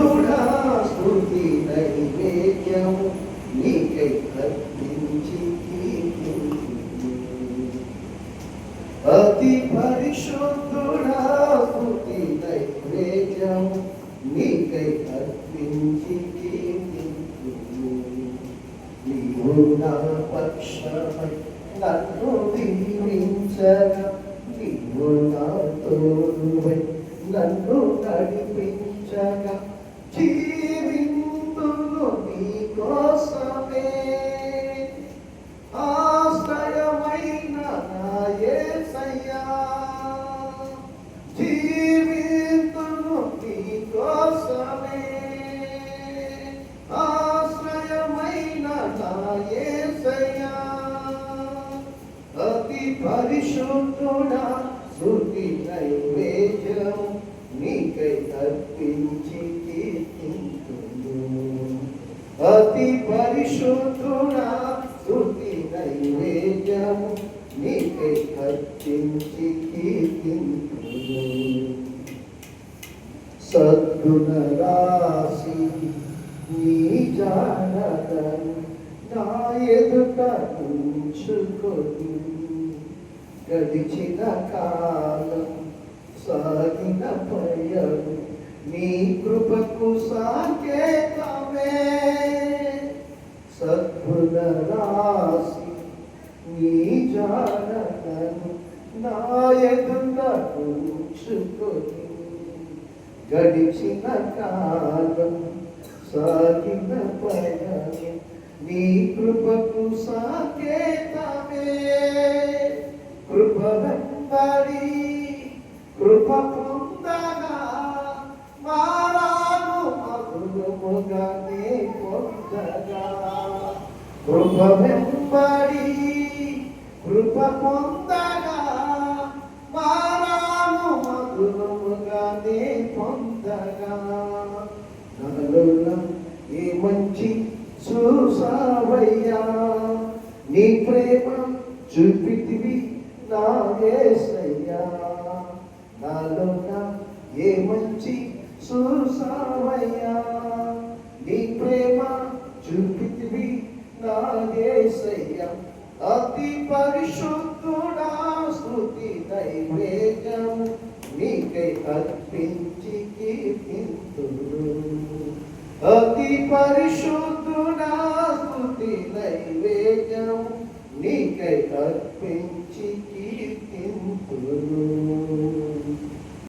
పరిశుద్ధుడా స్తుతి నైవేద్యము నీకై అర్పించి అతి పరిశుద్ధుడా స్తుతి నైవేద్యము నీకై అర్పించి నీవు నా పక్షమై నన్ను దీవించగా నీవు నా తోడువై నన్ను నడిపించగా జీవింతును నీ కోసమే ఆశ్రయమైన నా యేసయ్యా జీవింతును నీ కోసమే ఆశ్రయమైన నా యేసయ్యా అతి పరిశుద్ధుడా స్తుతి నైవేద్యం నీకై అర్పించి కీర్తింతును అతి పరిశుద్ధుడా స్తుతి నైవేద్యం నీకై అర్పించి కీర్తింతును సద్గుణ రాశి నీ జానతను నా ఎదుట ఉంచుకొని గడిచిన కాలం సాగిన పయను నీ కృపకు సాకేతమే సద్గుణ రాశి నీ జానతను నా ఎదుట ఉంచుకొని గడిచిన కాలం సాగిన పయను నీ కృపకు సాకేతమే కృప వెంబడి కృప పొందగా మారాను మధురముగానే పొందగా కృప వెంబడి కృప పొందగా మారాను మధురముగానే పొందగా నాలో ఏ మంచి చూసావయ్యా నీ ప్రేమ చూపితివి నా యేసయ్యా నాలోన ఏ మంచి చూసావయ్యా నీ ప్రేమ చూపితివి నా యేసయ్యా అతి పరిశుద్ధుడా స్తుతి నైవేద్యం నీకై అర్పించి కీర్తింతును అతి పరిశుద్ధుడా స్తుతి నైవేద్యం నీకై అర్పించి కీర్తింతును